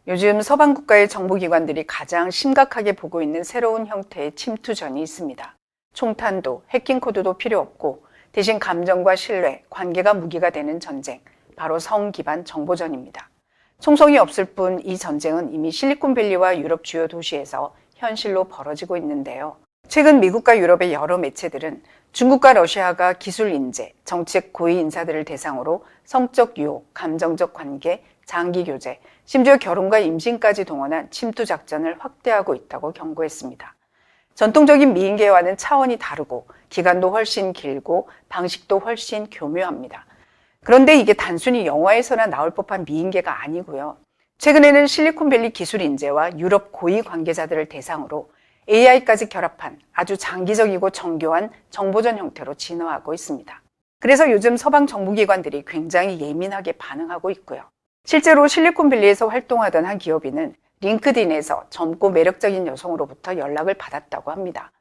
요즘 서방 국가의 정보기관들이 가장 심각하게 보고 있는 새로운 형태의 침투전이 있습니다. 총탄도, 해킹 코드도 필요 없고 대신 감정과 신뢰, 관계가 무기가 되는 전쟁, 바로 성 기반 정보전입니다. 총성이 없을 뿐 이 전쟁은 이미 실리콘밸리와 유럽 주요 도시에서 현실로 벌어지고 있는데요. 최근 미국과 유럽의 여러 매체들은 중국과 러시아가 기술 인재, 정책 고위 인사들을 대상으로 성적 유혹, 감정적 관계, 장기 교제, 심지어 결혼과 임신까지 동원한 침투 작전을 확대하고 있다고 경고했습니다. 전통적인 미인계와는 차원이 다르고 기간도 훨씬 길고 방식도 훨씬 교묘합니다. 그런데 이게 단순히 영화에서나 나올 법한 미인계가 아니고요. 최근에는 실리콘밸리 기술 인재와 유럽 고위 관계자들을 대상으로 AI까지 결합한 아주 장기적이고 정교한 정보전 형태로 진화하고 있습니다. 그래서 요즘 서방 정부기관들이 굉장히 예민하게 반응하고 있고요. 실제로 실리콘밸리에서 활동하던 한 기업인은 링크드인에서 젊고 매력적인 여성으로부터 연락을 받았다고 합니다.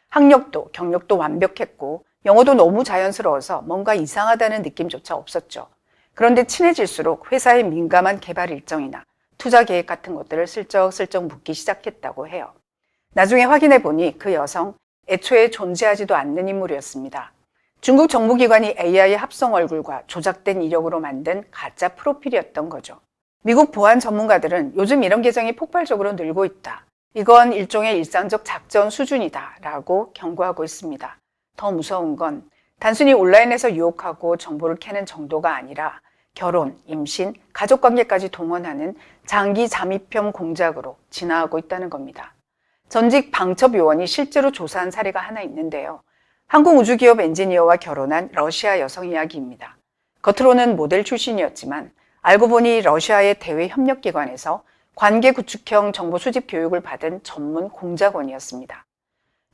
학력도 경력도 완벽했고 영어도 너무 자연스러워서 뭔가 이상하다는 느낌조차 없었죠. 그런데 친해질수록 회사의 민감한 개발 일정이나 투자 계획 같은 것들을 슬쩍슬쩍 묻기 시작했다고 해요. 나중에 확인해 보니 그 여성 애초에 존재하지도 않는 인물이었습니다. 중국 정보기관이 AI 합성 얼굴과 조작된 이력으로 만든 가짜 프로필이었던 거죠. 미국 보안 전문가들은 요즘 이런 계정이 폭발적으로 늘고 있다. 이건 일종의 일상적 작전 수준이다 라고 경고하고 있습니다. 더 무서운 건 단순히 온라인에서 유혹하고 정보를 캐는 정도가 아니라 결혼, 임신, 가족관계까지 동원하는 장기 잠입형 공작으로 진화하고 있다는 겁니다. 전직 방첩 요원이 실제로 조사한 사례가 하나 있는데요. 항공우주기업 엔지니어와 결혼한 러시아 여성 이야기입니다. 겉으로는 모델 출신이었지만 알고 보니 러시아의 대외 협력기관에서 관계 구축형 정보 수집 교육을 받은 전문 공작원이었습니다.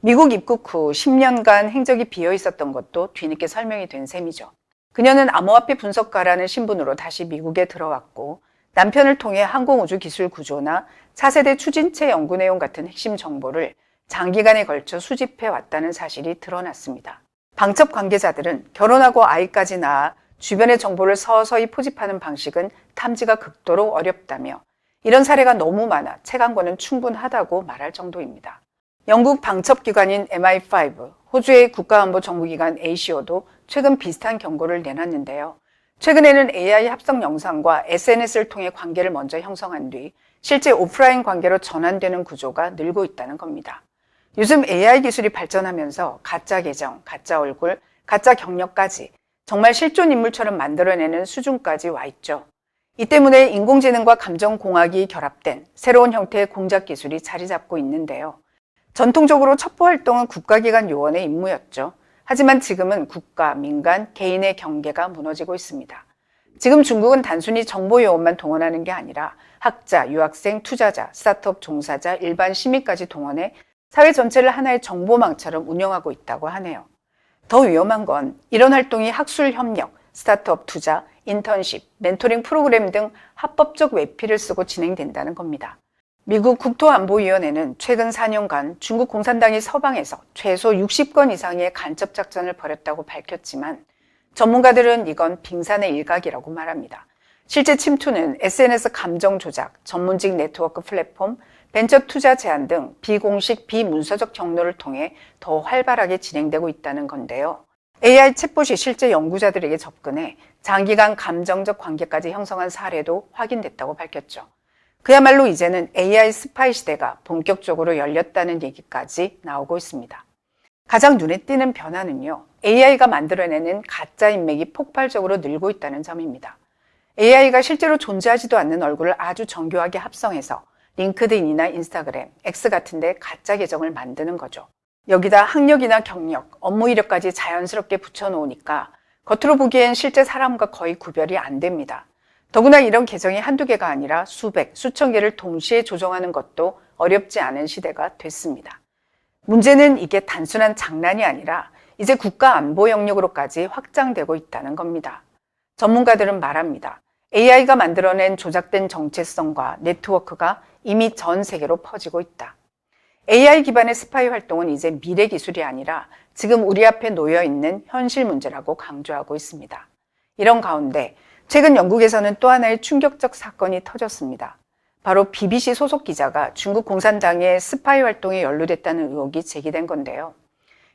미국 입국 후 10년간 행적이 비어 있었던 것도 뒤늦게 설명이 된 셈이죠. 그녀는 암호화폐 분석가라는 신분으로 다시 미국에 들어왔고 남편을 통해 항공우주기술 구조나 차세대 추진체 연구 내용 같은 핵심 정보를 장기간에 걸쳐 수집해 왔다는 사실이 드러났습니다. 방첩 관계자들은 결혼하고 아이까지 낳아 주변의 정보를 서서히 포집하는 방식은 탐지가 극도로 어렵다며 이런 사례가 너무 많아 체감권은 충분하다고 말할 정도입니다. 영국 방첩기관인 MI5, 호주의 국가안보정보기관 ACO도 최근 비슷한 경고를 내놨는데요. 최근에는 AI 합성 영상과 SNS를 통해 관계를 먼저 형성한 뒤 실제 오프라인 관계로 전환되는 구조가 늘고 있다는 겁니다. 요즘 AI 기술이 발전하면서 가짜 계정, 가짜 얼굴, 가짜 경력까지 정말 실존 인물처럼 만들어내는 수준까지 와 있죠. 이 때문에 인공지능과 감정공학이 결합된 새로운 형태의 공작 기술이 자리 잡고 있는데요. 전통적으로 첩보활동은 국가기관 요원의 임무였죠. 하지만 지금은 국가, 민간, 개인의 경계가 무너지고 있습니다. 지금 중국은 단순히 정보 요원만 동원하는 게 아니라 학자, 유학생, 투자자, 스타트업 종사자, 일반 시민까지 동원해 사회 전체를 하나의 정보망처럼 운영하고 있다고 하네요. 더 위험한 건 이런 활동이 학술 협력, 스타트업 투자, 인턴십, 멘토링 프로그램 등 합법적 외피를 쓰고 진행된다는 겁니다. 미국 국토안보위원회는 최근 4년간 중국 공산당이 서방에서 최소 60건 이상의 간첩 작전을 벌였다고 밝혔지만 전문가들은 이건 빙산의 일각이라고 말합니다. 실제 침투는 SNS 감정 조작, 전문직 네트워크 플랫폼, 벤처 투자 제한 등 비공식 비문서적 경로를 통해 더 활발하게 진행되고 있다는 건데요. AI 챗봇이 실제 연구자들에게 접근해 장기간 감정적 관계까지 형성한 사례도 확인됐다고 밝혔죠. 그야말로 이제는 AI 스파이 시대가 본격적으로 열렸다는 얘기까지 나오고 있습니다. 가장 눈에 띄는 변화는요, AI가 만들어내는 가짜 인맥이 폭발적으로 늘고 있다는 점입니다. AI가 실제로 존재하지도 않는 얼굴을 아주 정교하게 합성해서 링크드인이나 인스타그램, X 같은 데 가짜 계정을 만드는 거죠. 여기다 학력이나 경력, 업무 이력까지 자연스럽게 붙여놓으니까 겉으로 보기엔 실제 사람과 거의 구별이 안 됩니다. 더구나 이런 계정이 한두 개가 아니라 수백, 수천 개를 동시에 조정하는 것도 어렵지 않은 시대가 됐습니다. 문제는 이게 단순한 장난이 아니라 이제 국가 안보 영역으로까지 확장되고 있다는 겁니다. 전문가들은 말합니다. AI가 만들어낸 조작된 정체성과 네트워크가 이미 전 세계로 퍼지고 있다. AI 기반의 스파이 활동은 이제 미래 기술이 아니라 지금 우리 앞에 놓여 있는 현실 문제라고 강조하고 있습니다. 이런 가운데 최근 영국에서는 또 하나의 충격적 사건이 터졌습니다. 바로 BBC 소속 기자가 중국 공산당의 스파이 활동에 연루됐다는 의혹이 제기된 건데요.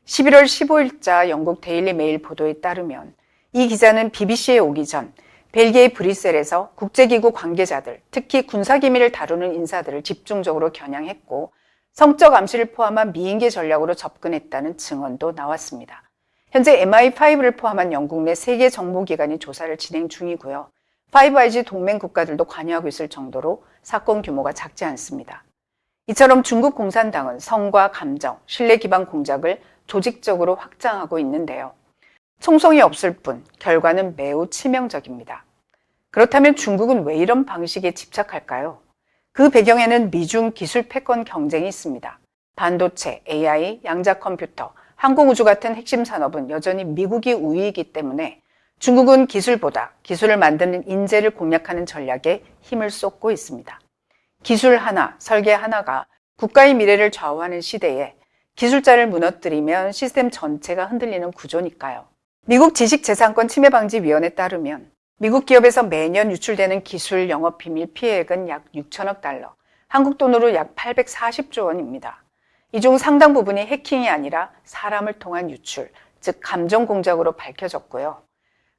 11월 15일자 영국 데일리 메일 보도에 따르면 이 기자는 BBC에 오기 전 벨기에 브뤼셀에서 국제기구 관계자들, 특히 군사기밀을 다루는 인사들을 집중적으로 겨냥했고 성적 암시를 포함한 미인계 전략으로 접근했다는 증언도 나왔습니다. 현재 MI5를 포함한 영국 내 3개 정보기관이 조사를 진행 중이고요. 파이브 아이즈 동맹 국가들도 관여하고 있을 정도로 사건 규모가 작지 않습니다. 이처럼 중국 공산당은 성과 감정, 신뢰 기반 공작을 조직적으로 확장하고 있는데요. 총성이 없을 뿐 결과는 매우 치명적입니다. 그렇다면 중국은 왜 이런 방식에 집착할까요? 그 배경에는 미중 기술 패권 경쟁이 있습니다. 반도체, AI, 양자 컴퓨터, 항공우주 같은 핵심 산업은 여전히 미국이 우위이기 때문에 중국은 기술보다 기술을 만드는 인재를 공략하는 전략에 힘을 쏟고 있습니다. 기술 하나, 설계 하나가 국가의 미래를 좌우하는 시대에 기술자를 무너뜨리면 시스템 전체가 흔들리는 구조니까요. 미국 지식재산권 침해방지위원회에 따르면 미국 기업에서 매년 유출되는 기술 영업비밀 피해액은 약 6천억 달러, 한국 돈으로 약 840조 원입니다. 이 중 상당 부분이 해킹이 아니라 사람을 통한 유출, 즉 감정 공작으로 밝혀졌고요.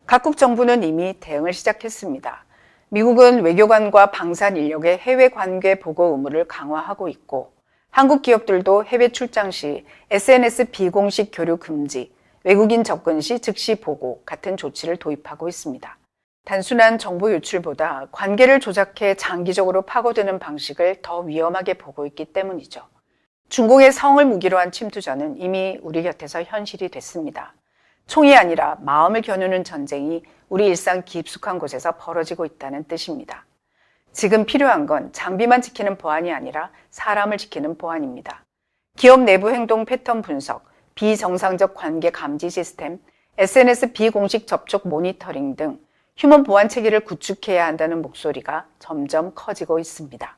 각국 정부는 이미 대응을 시작했습니다. 미국은 외교관과 방산 인력의 해외 관계 보고 의무를 강화하고 있고 한국 기업들도 해외 출장 시 SNS 비공식 교류 금지, 외국인 접근 시 즉시 보고 같은 조치를 도입하고 있습니다. 단순한 정보 유출보다 관계를 조작해 장기적으로 파고드는 방식을 더 위험하게 보고 있기 때문이죠. 중국의 성을 무기로 한 침투전은 이미 우리 곁에서 현실이 됐습니다. 총이 아니라 마음을 겨누는 전쟁이 우리 일상 깊숙한 곳에서 벌어지고 있다는 뜻입니다. 지금 필요한 건 장비만 지키는 보안이 아니라 사람을 지키는 보안입니다. 기업 내부 행동 패턴 분석, 비정상적 관계 감지 시스템, SNS 비공식 접촉 모니터링 등 휴먼 보안 체계를 구축해야 한다는 목소리가 점점 커지고 있습니다.